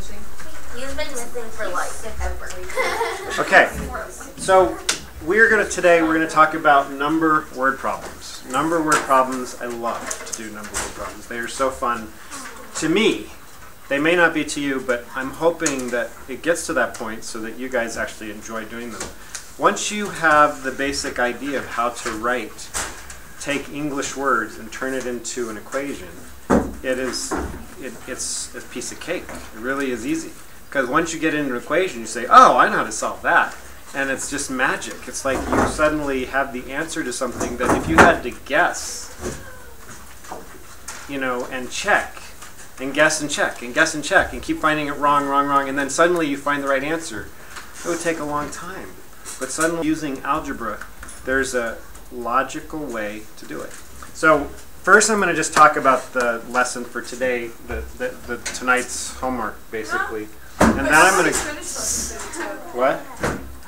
missing? He's been missing for like ever. Okay, so today we're gonna talk about number word problems. Number word problems, I love to do number word problems. They are so fun to me. They may not be to you, but I'm hoping that it gets to that point so that you guys actually enjoy doing them. Once you have the basic idea of how to take English words and turn it into an equation, it's a piece of cake. It really is easy. Because once you get into an equation, you say, oh, I know how to solve that. And it's just magic. It's like you suddenly have the answer to something that if you had to guess, and check, and guess and check, and guess and check, and keep finding it wrong, and then suddenly you find the right answer, it would take a long time. But suddenly using algebra, there's a logical way to do it. So first I'm going to just talk about the lesson for today, tonight's homework, basically. And then I'm going to... What?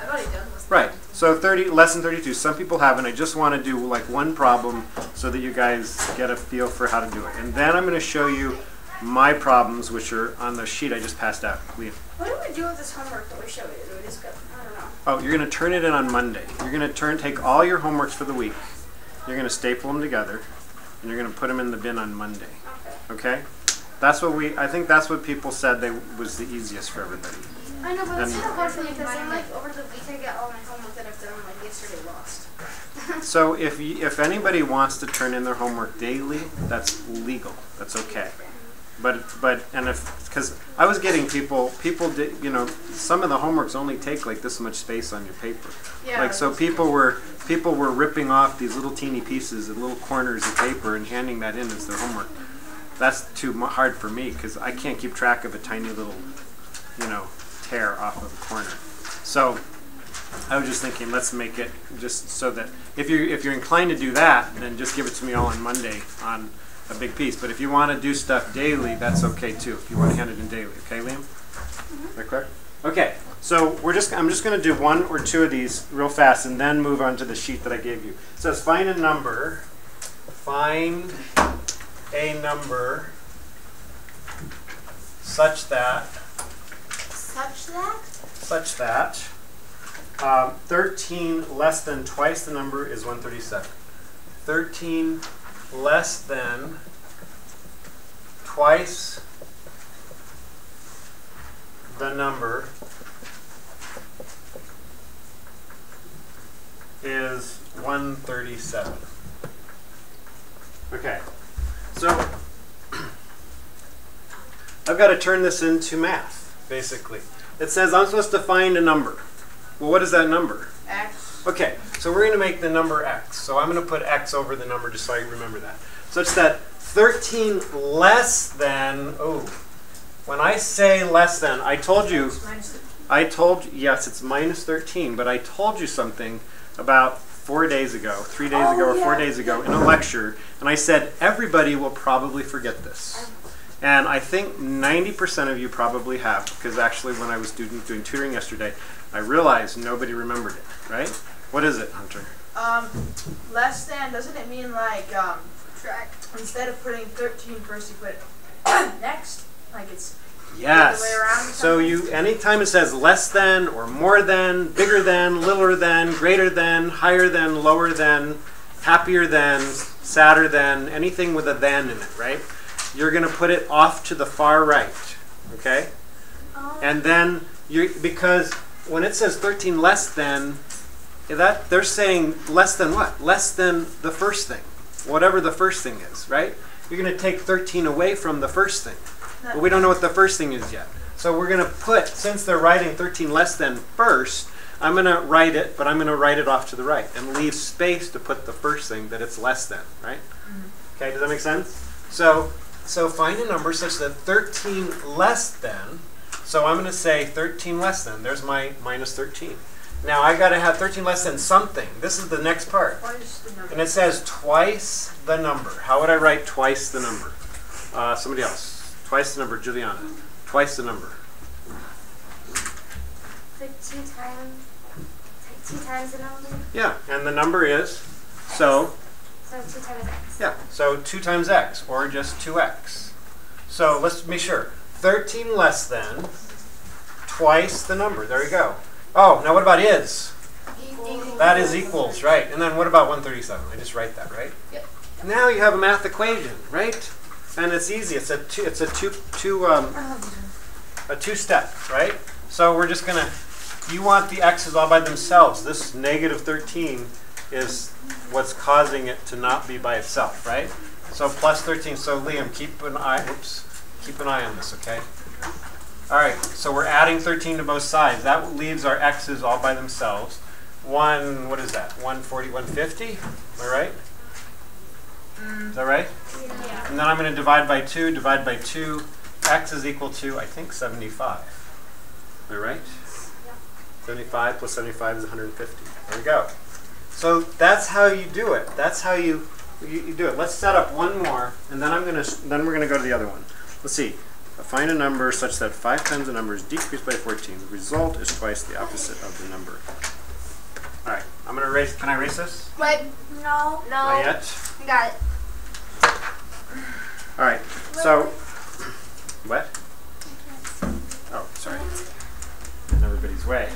I've already done this. Right. So lesson 32. Some people haven't. I just want to do like one problem so that you guys get a feel for how to do it. And then I'm going to show you my problems, which are on the sheet I just passed out. Liam. What do we do with this homework that we showed you? Do we just go, I don't know. Oh, you're going to turn it in on Monday. You're going to take all your homeworks for the week. You're going to staple them together, and you're going to put them in the bin on Monday. Okay? I think that's what people said was the easiest for everybody. I know, but it's kind of hard for me because then, like, over the week I get all my homework that I've done, like, yesterday lost. So if anybody wants to turn in their homework daily, that's legal. That's okay. Because I was getting people did, some of the homeworks only take like this much space on your paper. Yeah. Like, so people were ripping off these little teeny pieces and little corners of paper and handing that in as their homework. That's too hard for me because I can't keep track of a tiny little, tear off of a corner. So I was just thinking, let's make it just so that if you're inclined to do that, then just give it to me all on Monday on a big piece. But if you want to do stuff daily, that's okay too. If you want to hand it in daily, okay, Liam? Is that clear? Okay. So I'm just going to do one or two of these real fast, and then move on to the sheet that I gave you. It says find a number. Find a number such that 13 less than twice the number is 137. 13 less than twice the number is 137. Okay. So I've got to turn this into math, basically. It says I'm supposed to find a number. Well, what is that number? X. Okay, so we're going to make the number x. So I'm going to put x over the number just so I remember that. Such that 13 less than, when I say less than, yes, it's minus 13, but I told you something about 3 days ago or 4 days ago in a lecture, and I said everybody will probably forget this. And I think 90% of you probably have, because actually when I was doing tutoring yesterday, I realized nobody remembered it, right? What is it, Hunter? Less than, doesn't it mean like, instead of putting 13 first, you put next? Like it's the other way around? So anytime it says less than, or more than, bigger than, littler than, greater than, higher than, lower than, happier than, sadder than, anything with a than in it, right? You're going to put it off to the far right, okay? And then, because when it says 13 less than, they're saying less than what? Less than the first thing, whatever the first thing is, right? You're going to take 13 away from the first thing. But we don't know what the first thing is yet. So we're going to put, since they're writing 13 less than first, I'm going to write it, but I'm going to write it off to the right and leave space to put the first thing that it's less than, right? Okay, does that make sense? So find a number such that 13 less than, so I'm going to say 13 less than, there's my minus 13. Now I got to have 13 less than something. This is the next part. And it says twice the number. How would I write twice the number? Somebody else. Twice the number, Juliana. Twice the number. Like two times the number? Yeah, and the number is, so 2 times x. Yeah, so 2 times x, or just 2x. So let's be sure. 13 less than twice the number. There you go. Oh, now what about is? That is equals, right. And then what about 137? I just write that, right? Yep. Now you have a math equation, right? And it's easy. It's a two-step, right? So we're just gonna. You want the x's all by themselves. This negative 13 is what's causing it to not be by itself, right? So plus 13. So Liam, keep an eye on this, okay? All right. So we're adding 13 to both sides. That leaves our x's all by themselves. What is that? 140, 150? Am I right? Is that right? Yeah. And then I'm going to divide by 2. Divide by 2. X is equal to, I think, 75. Am I right? Yeah. 75 plus 75 is 150. There we go. So that's how you do it. That's how you do it. Let's set up one more, and then we're going to go to the other one. Let's see. Find a number such that 5 times the number is decreased by 14. The result is twice the opposite of the number. All right. I'm going to erase. Can I erase this? Wait, no. Not yet. I got it. All right. So, what? Oh, sorry. In everybody's way.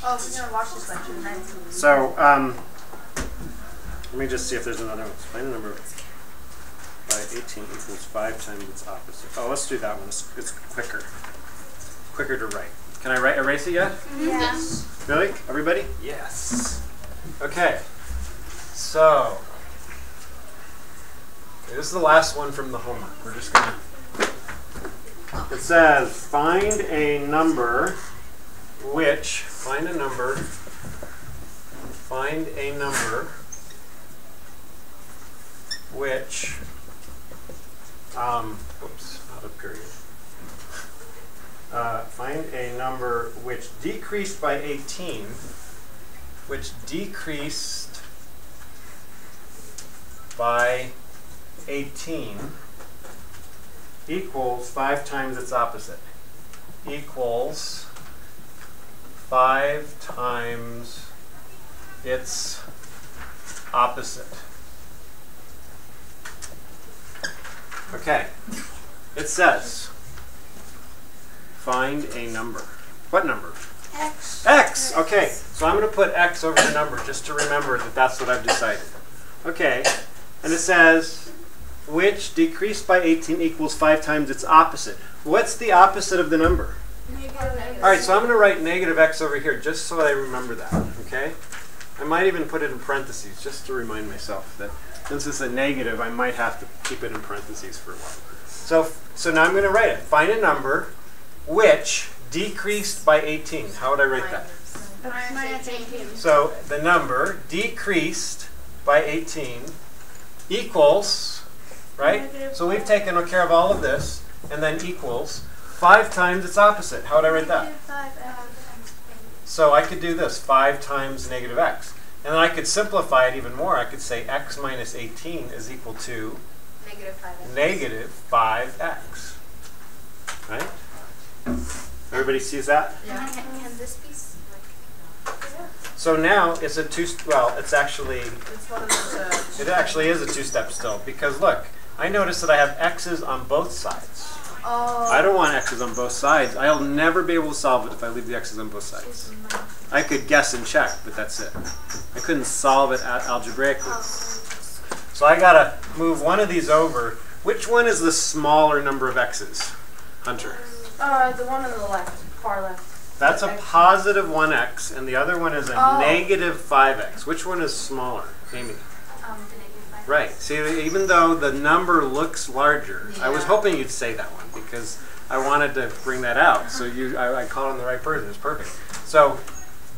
Oh, we're gonna watch this lecture 19. So, let me just see if there's another one. Find a number by 18 equals 5 times its opposite. Oh, let's do that one. It's quicker. Quicker to write. Can I erase it yet? Yeah. Yes. Really? Everybody? Yes. Okay. So, this is the last one from the homework. We're just gonna. It says find a number which oops, not a period. Find a number which decreased by 18, equals 5 times its opposite. Equals 5 times its opposite. Okay. It says, find a number. What number? X. X. Okay. So I'm going to put X over the number just to remember that that's what I've decided. Okay. And it says, which decreased by 18 equals 5 times its opposite. What's the opposite of the number? Negative. All right, so I'm going to write negative x over here just so I remember that, okay? I might even put it in parentheses just to remind myself that since it's a negative, I might have to keep it in parentheses for a while. So now I'm going to write it. Find a number which decreased by 18. How would I write that? Minus 18. So the number decreased by 18 equals, right? So we've taken care of all of this, and then equals 5 times its opposite. How would I write that? So I could do this, 5 times negative x. And then I could simplify it even more. I could say x minus 18 is equal to negative 5x. Right? Everybody sees that? Yeah. Can this be? So now it's it's actually, It's one of those. it actually is a two-step still. Because look, I notice that I have x's on both sides. Oh. I don't want x's on both sides. I'll never be able to solve it if I leave the x's on both sides. I could guess and check, but that's it. I couldn't solve it algebraically. So I gotta move one of these over. Which one is the smaller number of x's, Hunter? The one on the left, far left. That's a positive 1x, and the other one is a negative 5x. Which one is smaller, Amy? The negative 5. Right. See, even though the number looks larger, I was Yeah. hoping you'd say that one because I wanted to bring that out. So I called on the right person. It's perfect. So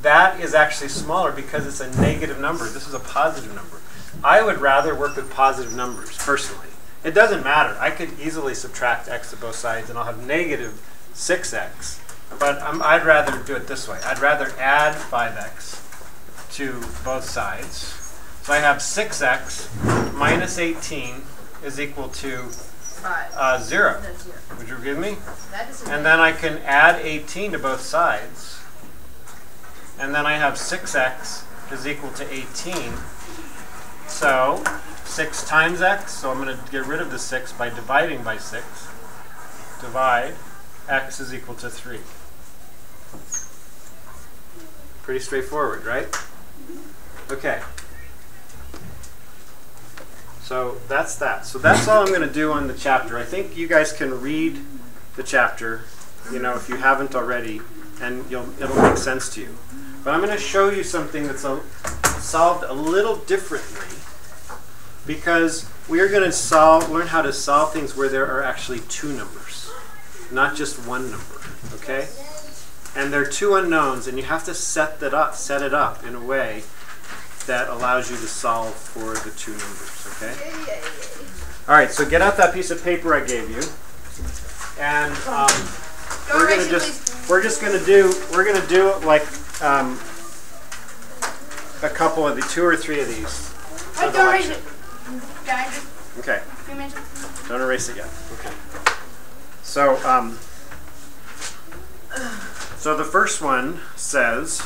that is actually smaller because it's a negative number. This is a positive number. I would rather work with positive numbers, personally. It doesn't matter. I could easily subtract x to both sides, and I'll have negative 6x. But I'd rather do it this way. I'd rather add 5x to both sides. So I have 6x minus 18 is equal to 5. 0. That's 0. Would you give me? That is And then I can add 18 to both sides. And then I have 6x is equal to 18. So 6 times x. So I'm going to get rid of the 6 by dividing by 6. Divide x is equal to 3. Pretty straightforward, right? Okay. So that's that. So that's all I'm going to do on the chapter. I think you guys can read the chapter, you know, if you haven't already, and it'll make sense to you. But I'm going to show you something that's solved a little differently, because we are going to learn how to solve things where there are actually two numbers, not just one number. Okay? And there are two unknowns, and you have to set it up in a way that allows you to solve for the two numbers. Okay? All right. So get out that piece of paper I gave you, and we're gonna do like a couple of the 2 or 3 of these. Don't erase it. Okay. Don't erase it yet. Okay. So so the first one says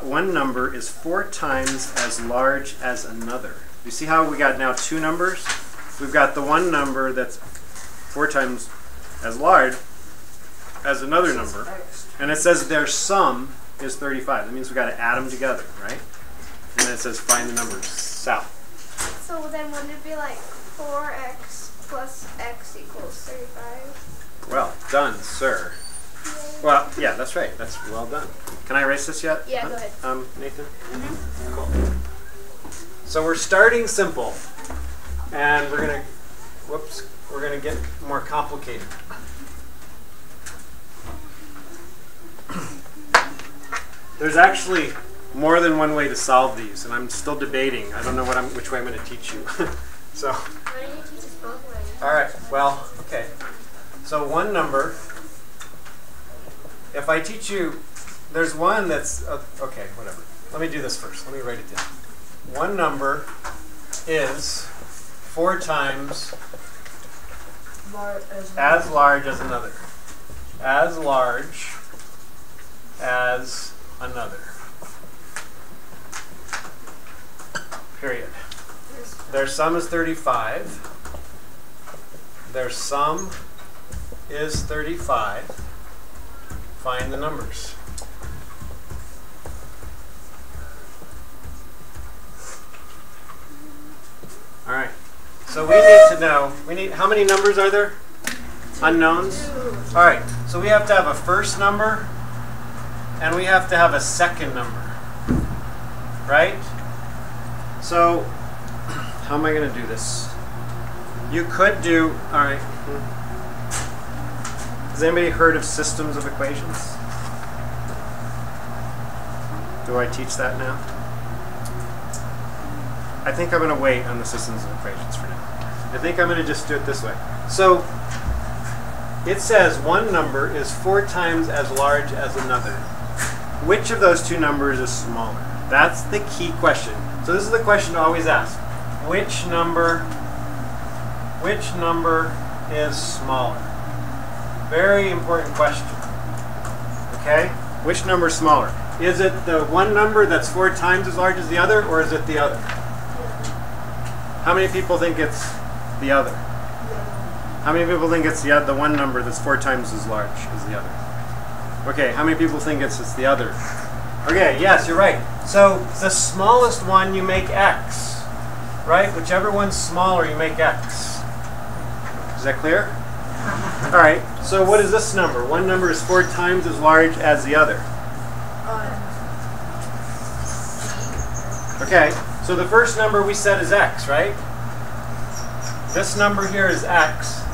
one number is 4 times as large as another. You see how we got now 2 numbers? We've got the one number that's 4 times as large as another number, and it says their sum is 35. That means we've got to add them together, right? And then it says find the numbers. South. So then wouldn't it be like 4x plus x equals 35? Well done, sir. Well, yeah, that's right. That's well done. Can I erase this yet? Yeah, go ahead. Nathan? Mm-hmm. Cool. So we're starting simple, and we're gonna get more complicated. There's actually more than one way to solve these, and I'm still debating. I don't know which way I'm going to teach you. So. Why don't you teach us both ways? All right. Well, okay. So one number. If I teach you, there's one that's okay. Whatever. Let me do this first. Let me write it down. One number is 4 times as large as another. As large as another. Period. Their sum is 35. Their sum is 35. Find the numbers. All right. So we need to know, how many numbers are there? Unknowns? All right. So we have to have a first number, and we have to have a second number, right? So, how am I going to do this? You could do, all right. Has anybody heard of systems of equations? Do I teach that now? I think I'm going to wait on the systems of equations for now. I think I'm going to just do it this way. So, it says one number is 4 times as large as another. Which of those two numbers is smaller? That's the key question. So this is the question to always ask. Which number is smaller? Very important question. Okay? Which number is smaller? Is it the one number that's 4 times as large as the other, or is it the other? How many people think it's the other? How many people think it's the one number that's 4 times as large as the other? Okay, how many people think it's the other? Okay, yes, you're right. So the smallest one, you make x, right? Whichever one's smaller, you make x. Is that clear? All right, so what is this number? One number is 4 times as large as the other. Okay, so the first number we said is x, right? This number here is x.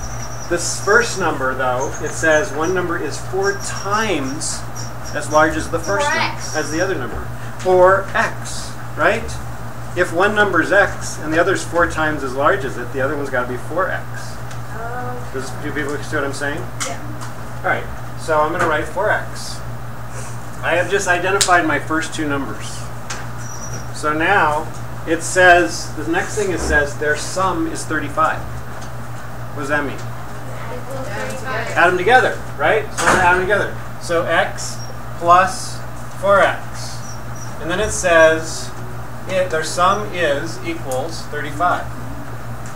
This first number, though, it says one number is 4 times as large as the first number, as the other number. 4x, right? If one number is x and the other is 4 times as large as it, the other one's got to be 4x. Do people see what I'm saying? Yeah. All right, so I'm going to write 4x. I have just identified my first 2 numbers. So now it says, the next thing it says, their sum is 35. What does that mean? Add them together, right? So I'm going to add them together. So x plus 4x. And then it says their sum equals 35.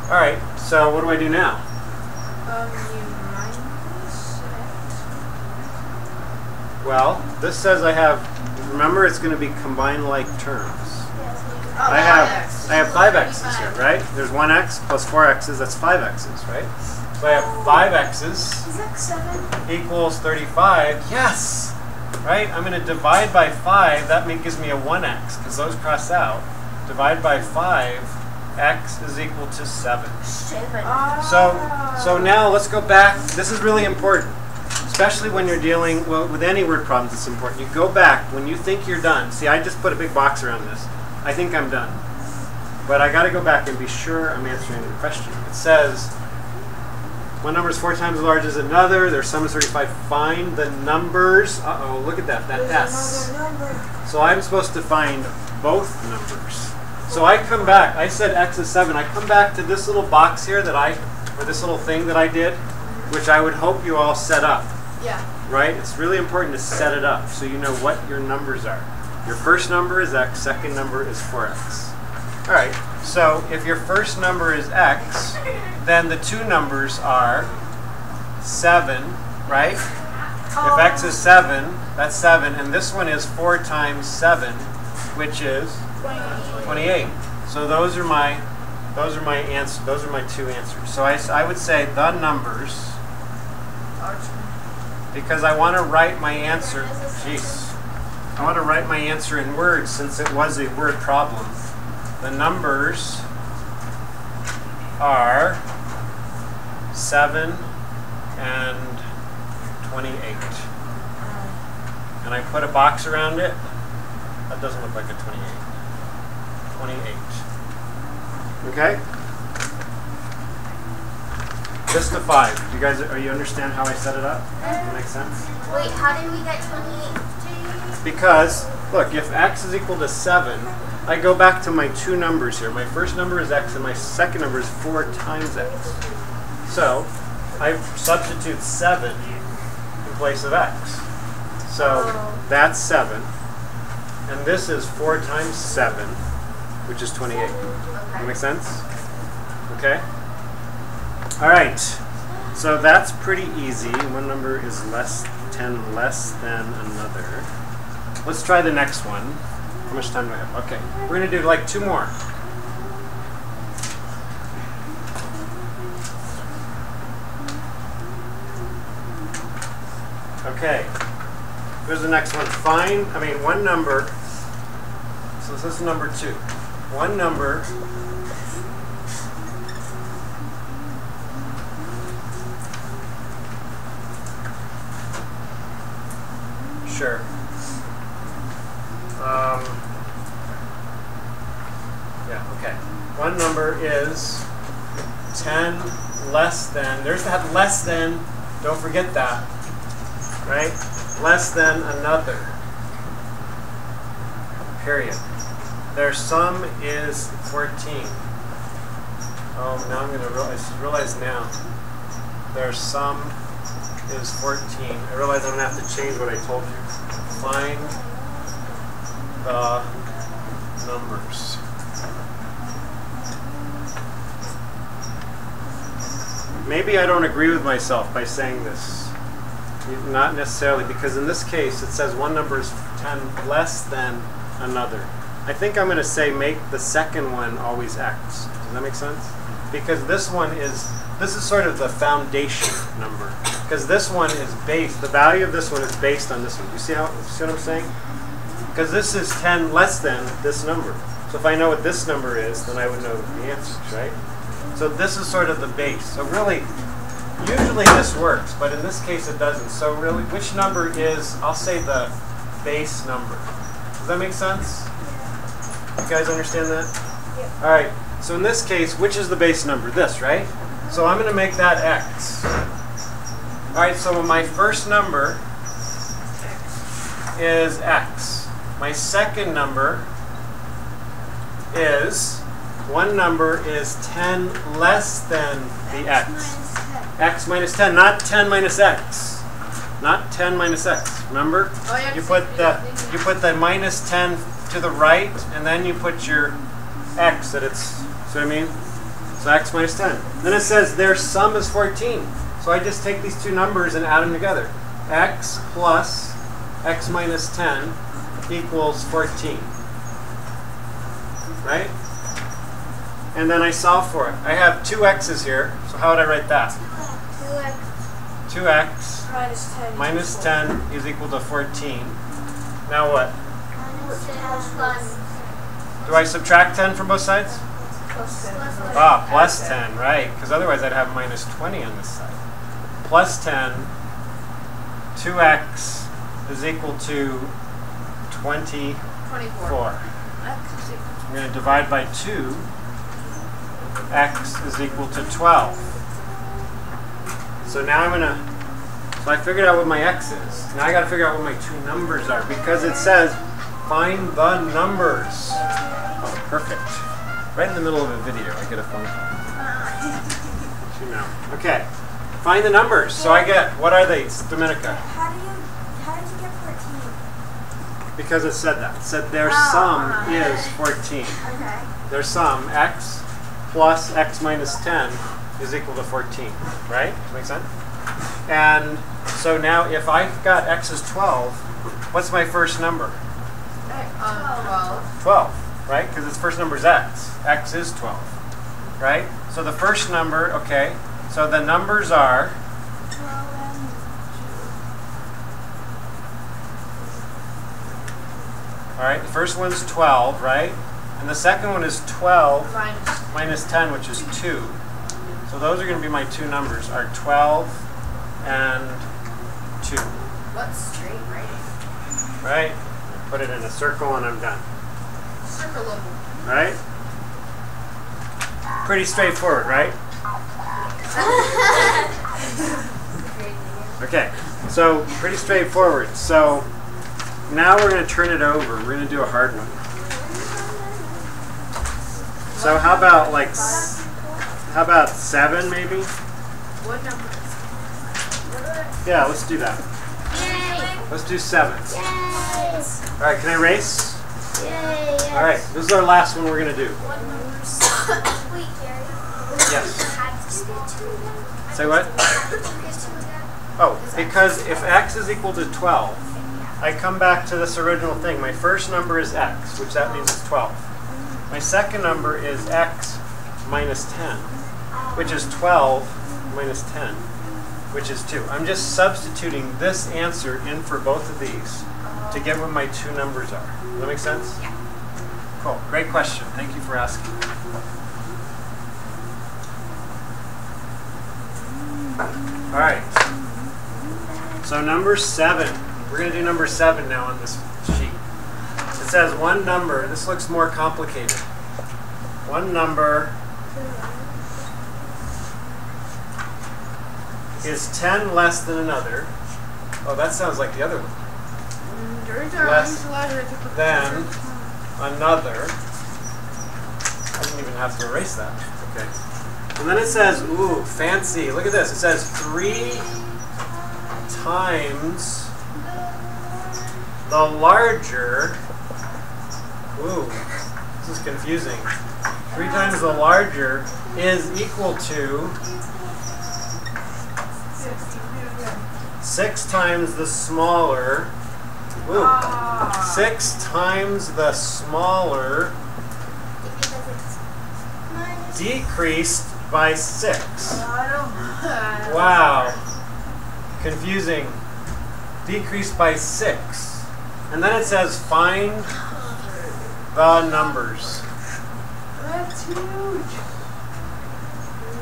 All right, so what do I do now? You minus Well, this says I have, remember it's going to be combined like terms. Oh, I have 5 x's here, right? There's 1x plus 4 x's, that's 5 x's, right? So I have 5 x's Is x 7? equals 35. Yes! Right? I'm going to divide by 5. That gives me a 1x, because those cross out. Divide by 5, x is equal to 7. So now let's go back. This is really important, especially when you're dealing, well, with any word problems. It's important. You go back when you think you're done. See, I just put a big box around this. I think I'm done. But I got to go back and be sure I'm answering the question. It says, one number is 4 times as large as another. Their sum is 35. Find the numbers. Uh-oh, look at that. That S. So I'm supposed to find both numbers. So I come back. I said x is 7. I come back to this little box here or this little thing that I did, which I would hope you all set up. Yeah. Right? It's really important to set it up so you know what your numbers are. Your first number is x, second number is 4x. All right, so if your first number is x, then the two numbers are 7, right? If x is 7, that's 7, and this one is 4 times 7, which is 28. So those are my answers. Those are my two answers. So I would say the numbers, because I want to write my answer. Jeez. I want to write my answer in words since it was a word problem. The numbers are 7 and 28. And I put a box around it. That doesn't look like a 28. 28. Okay? Just to 5. You guys, are you understand how I set it up? Does that make sense? Wait, how did we get 28? Because, look, if x is equal to 7, I go back to my two numbers here. My first number is x and my second number is 4 times x. So I substitute 7 in place of x. So that's 7. And this is 4 times 7, which is 28. That make sense? Okay? All right. So that's pretty easy. One number is 10 less than another. Let's try the next one. How much time do I have? Okay. We're going to do like 2 more. Okay. Here's the next one. One number. So this is number 2. One number sure. Yeah, okay. One number is 10 less than, there's that less than, don't forget that, right? Less than another, period. Their sum is 14. Oh, now I'm going to realize now. Their sum is 14. I realize I'm going to have to change what I told you. Find the numbers. Maybe I don't agree with myself by saying this. Not necessarily, because in this case it says one number is 10 less than another. I think I'm going to say make the second one always x. Does that make sense? Because this is sort of the foundation number. Because this one is based, the value of this one is based on this one. You see what I'm saying? Because this is 10 less than this number. So if I know what this number is, then I would know the answers, right? So this is sort of the base. So really, usually this works, but in this case it doesn't. So really, which number is, I'll say the base number. Does that make sense? You guys understand that? Yeah. All right. So in this case, which is the base number? This, right? So I'm going to make that x. All right, so my first number is x. My second number is, one number is 10 less than the x. X minus 10, not 10 minus x. Not 10 minus x. Remember? Oh, yeah, you put the minus 10 to the right, and then you put your x that it's, see what I mean? So x minus 10. Then it says their sum is 14. So I just take these two numbers and add them together. X plus x minus 10 equals 14. Right? And then I solve for it. I have 2 x's here, so how would I write that? 2x minus 10 is equal to 14. Now what? Do I subtract 10 from both sides? Ah, plus 10, right, because otherwise I'd have minus 20 on this side. Plus 10, 2x is equal to 24. I'm going to divide by 2. X is equal to 12. So now so I figured out what my x is. Now I got to figure out what my 2 numbers are, because it says find the numbers. Oh, perfect. Right in the middle of a video, I get a phone call. Okay, find the numbers. So I get, what are they, Dominica? How did you get 14? Because it said that. It said their sum is 14. Okay. Their sum, x plus x minus 10, is equal to 14. Right? Make sense? And so now if I've got x is 12, what's my first number? 12. 12, right? Because its first number is x. X is 12, right? So the first number, okay, so the numbers are 12 and 2. All right, the first one's 12, right? And the second one is 12 minus 10, which is 2. So those are going to be my 2 numbers, are 12 and 2. What's straight writing? Right? Put it in a circle and I'm done. Circle. Right? Pretty straightforward, right? Okay, so pretty straightforward. So now we're going to turn it over. We're going to do a hard one. So how about 7 maybe? What number? Yeah, let's do that. Yay! Let's do 7. Yay! All right, can I race? Yay! All right, this is our last one we're going to do. What numbers? Wait, Gary. Yes. How did you get 2 again? Say what? How did you get 2 again? Oh, because if x is equal to 12, I come back to this original thing. My first number is x, which that means it's 12. My second number is x minus 10, which is 12 minus 10, which is 2. I'm just substituting this answer in for both of these to get what my 2 numbers are. Does that make sense? Yeah. Cool. Great question. Thank you for asking. All right. So number 7. We're going to do number 7 now on this sheet. It says one number. This looks more complicated. One number is 10 less than another. Oh, that sounds like the other one. Less than another. I didn't even have to erase that. Okay. And then it says, ooh, fancy. Look at this. It says 3 times the larger. Ooh, this is confusing. 3 times the larger is equal to 6 times the smaller. Ooh, 6 times the smaller decreased by 6. Wow. Confusing. Decreased by 6. And then it says find the numbers. That's huge.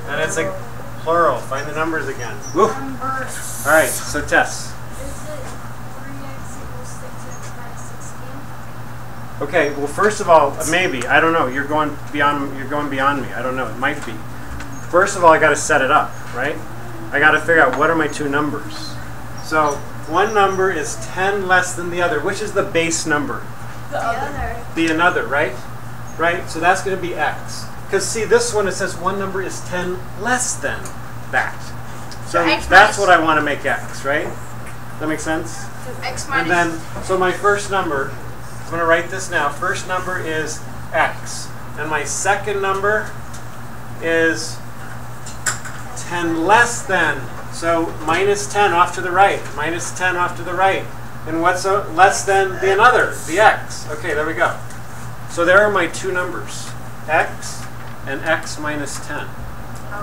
And it's a plural. Find the numbers again. Woo. Numbers. All right, so Tess. Is it 3x equals 6x minus 16? Okay, well first of all, maybe. I don't know. You're going beyond me. I don't know. It might be. First of all, I got to set it up, right? I got to figure out what are my 2 numbers. So, one number is 10 less than the other. Which is the base number? The other. The another, right? Right? So that's going to be x. Because see, this one, it says one number is 10 less than that. So X that's minus- what I want to make x, right? Does that make sense? X And minus. then, so my first number, I'm going to write this now. First number is x. And my second number is 10 less than. So minus 10 off to the right. Minus 10 off to the right. And what's less than the another, the x? Okay, there we go. So there are my two numbers, x and x minus 10.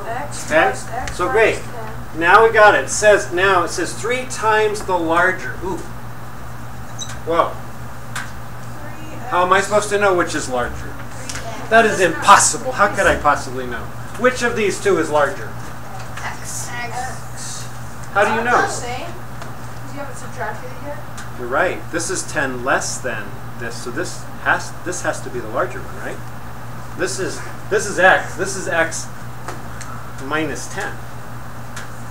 X Okay? plus X So minus great. 10. Now we got it. It says 3 times the larger. Ooh. Whoa. 3x. How am I supposed to know which is larger? That is impossible. How could I possibly know? Which of these two is larger? X. How do you know? Same. Because you haven't subtracted it yet. You're right. This is 10 less than this, so this has to be the larger one, right? This is x. This is x minus 10,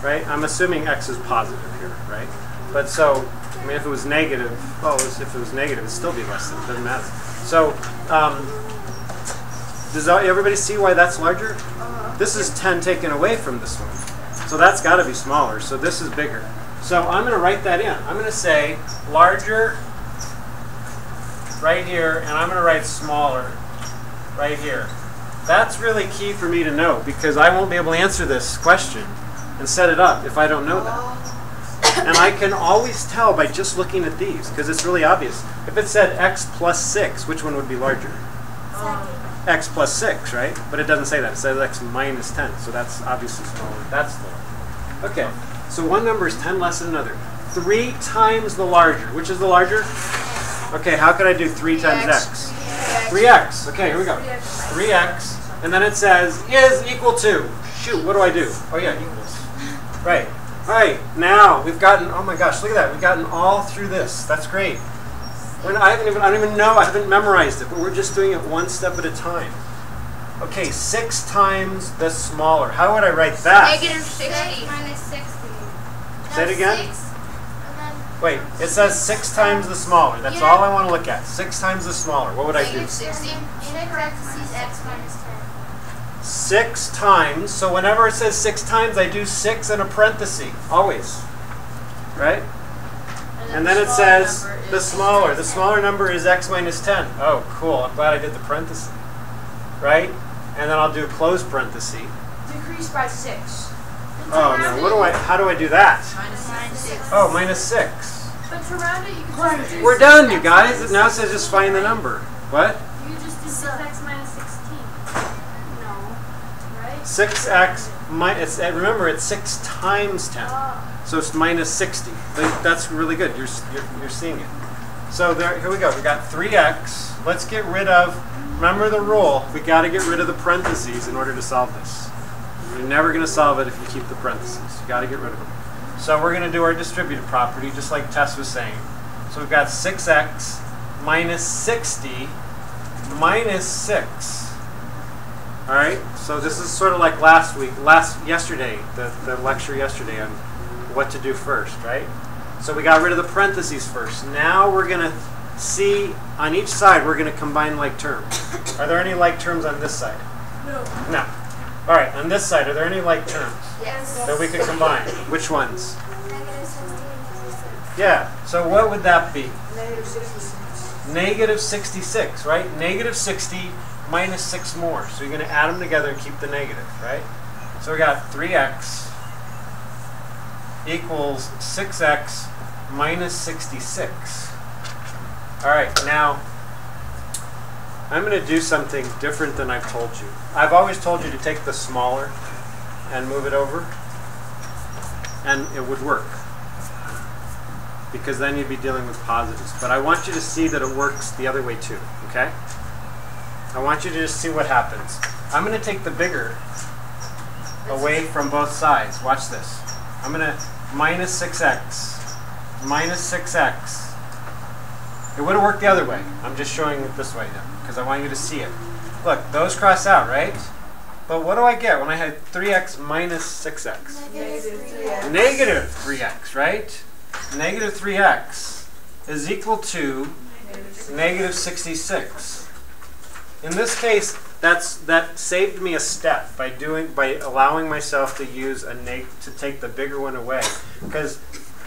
right? I'm assuming x is positive here, right? But so, I mean, if it was negative, if it was negative, it'd still be less than. It doesn't matter. So, does everybody see why that's larger? This is 10 taken away from this one, so that's got to be smaller. So this is bigger. So I'm going to write that in. I'm going to say larger right here, and I'm going to write smaller right here. That's really key for me to know, because I won't be able to answer this question and set it up if I don't know that. And I can always tell by just looking at these, because it's really obvious. If it said x plus 6, which one would be larger? X plus 6, right? But it doesn't say that. It says x minus 10, so that's obviously smaller. That's smaller. Okay, so one number is 10 less than another. 3 times the larger. Which is the larger? Okay, how could I do 3 times x? 3x. Okay, here we go. 3x. And then it says is equal to. Shoot, what do I do? Oh yeah, equals. Right. All right, now we've gotten, oh my gosh, look at that. We've gotten all through this. That's great. I don't even know, I haven't memorized it, but we're just doing it one step at a time. Okay, 6 times the smaller. How would I write that? Negative 60 minus 60. Say it again. 6. Wait, it says 6 times the smaller. That's all I want to look at. 6 times the smaller. What would I do? 60. In parentheses, x minus 10. 6 times. So whenever it says 6 times, I do 6 in a parenthesis. Always. Right? And then it says the smaller. The smaller number is x minus 10. Oh, cool. I'm glad I did the parenthesis. Right? And then I'll do a close parenthesis. Decrease by 6. Oh no, how do I do that? Minus 6. Oh, minus 6. But to round it, you can just do We're done, you guys. Now it says just find the number. What? You just do 6x minus 16. No. Right? 6x minus, remember it's 6 times 10. So it's minus 60. That's really good. You're seeing it. So here we go. We got 3x. Let's get rid of, remember the rule, we got to get rid of the parentheses in order to solve this. You're never going to solve it if you keep the parentheses. You got to get rid of them. So we're going to do our distributive property just like Tess was saying. So we've got 6x minus 60 minus 6. All right? So this is sort of like yesterday, the lecture yesterday on what to do first, right? So we got rid of the parentheses first. Now we're going to see on each side, we're going to combine like terms. Are there any like terms on this side? No. No. All right, on this side, are there any like terms Yes. that we could combine? Which ones? Negative 60 and negative 6. Yeah, so what would that be? Negative 66. Negative 66, right? Negative 60 minus 6 more. So you're going to add them together and keep the negative, right? So we got 3x equals 6x minus 66. All right, now I'm going to do something different than I've told you. I've always told you to take the smaller and move it over, and it would work, because then you'd be dealing with positives. But I want you to see that it works the other way too, okay? I want you to just see what happens. I'm going to take the bigger away from both sides. Watch this. I'm going to minus 6x. Minus 6x. It would have worked the other way. I'm just showing it this way now, because I want you to see it. Look, those cross out, right? But what do I get when I had 3x minus 6x? Negative 3x. Negative 3x, right? Negative 3x is equal to negative 66. In this case, that saved me a step by allowing myself to use to take the bigger one away, because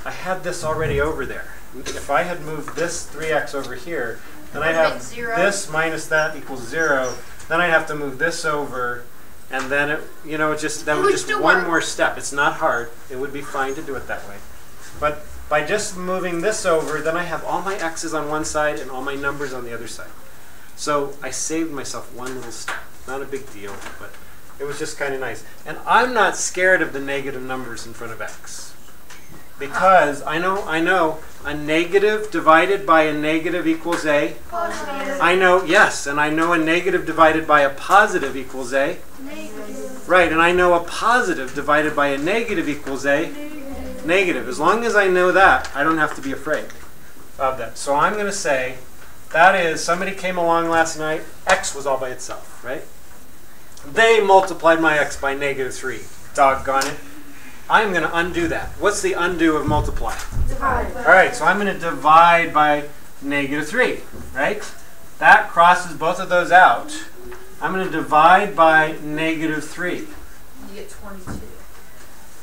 I had this already over there. If I had moved this 3x over here, then I'd have this minus that equals 0. Then I'd have to move this over, and then that would just one more step. It's not hard. It would be fine to do it that way. But by just moving this over, then I have all my x's on one side and all my numbers on the other side. So I saved myself one little step. Not a big deal, but it was just kind of nice. And I'm not scared of the negative numbers in front of x. Because I know a negative divided by a negative equals a. Positive. I know, yes, and I know a negative divided by a positive equals a. Negative. Right, and I know a positive divided by a negative equals a. Negative. As long as I know that, I don't have to be afraid of that. So I'm going to say, that is, somebody came along last night, x was all by itself, right? They multiplied my x by -3. Doggone it. I'm going to undo that. What's the undo of multiply? Divide. All right, so I'm going to divide by -3, right? That crosses both of those out. I'm going to divide by -3. You get 22.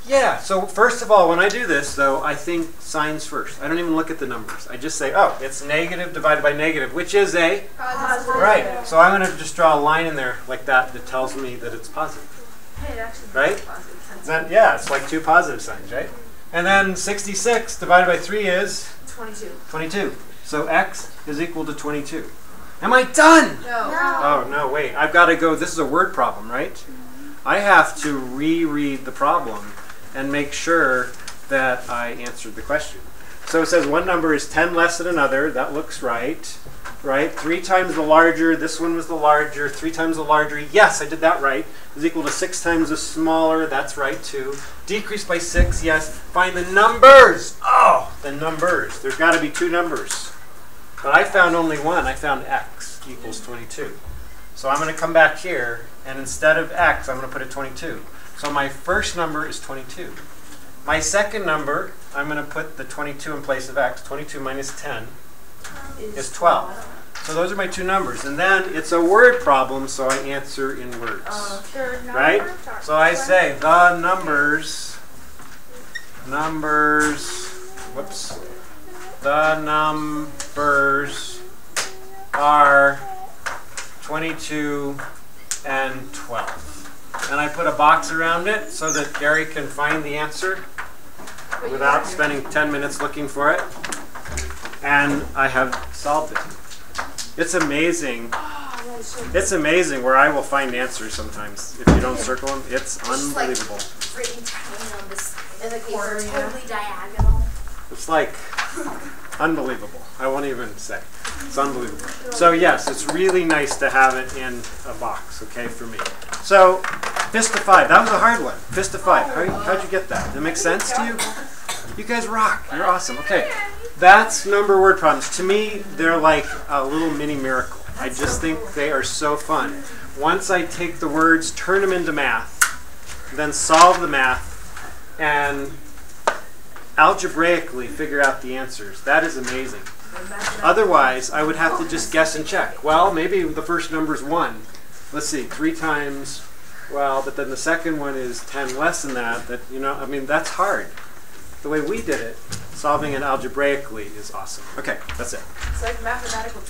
Yeah, so first of all, when I do this, though, I think signs first. I don't even look at the numbers. I just say, oh, it's negative divided by negative, which is a? Positive. Right, so I'm going to just draw a line in there like that that tells me that it's positive. Hey, it actually Right? makes positive sense. Then, yeah, it's like two positive signs, right? And then 66 divided by 3 is? 22. 22. So x is equal to 22. Am I done? No. Oh, no, wait. I've got to go. This is a word problem, right? I have to reread the problem and make sure that I answered the question. So it says one number is 10 less than another. That looks right. Right? 3 times the larger. This one was the larger. 3 times the larger. Yes, I did that right. Is equal to 6 times the smaller. That's right, too. Decrease by 6. Yes. Find the numbers. Oh, the numbers. There's got to be 2 numbers. But I found only one. I found x equals 22. So I'm going to come back here, and instead of x, I'm going to put a 22. So my first number is 22. My second number, I'm going to put the 22 in place of x. 22 minus 10 is 12. So those are my 2 numbers. And then it's a word problem, so I answer in words. Right? So I say the numbers, whoops. The numbers are 22 and 12. And I put a box around it so that Gary can find the answer without spending 10 minutes looking for it. And I have solved it. It's amazing. It's amazing where I will find answers sometimes. If you don't circle them, it's unbelievable. Written tiny on this in the corner, totally diagonal. It's like unbelievable. I won't even say. It's unbelievable. So yes, it's really nice to have it in a box, okay, for me. So, fist of 5. That was a hard one. Fist of 5. How'd you get that? Does it make sense to you? You guys rock. You're awesome. Okay. That's number word problems. To me, they're like a little mini miracle. I just think they are so fun. Once I take the words, turn them into math, then solve the math, and algebraically figure out the answers. That is amazing. Otherwise, I would have to just guess and check. Well, maybe the first number is 1. Let's see, 3 times, well, but then the second one is 10 less than that. That, you know, I mean, that's hard. The way we did it, solving it algebraically is awesome. Okay, that's it. It's like mathematical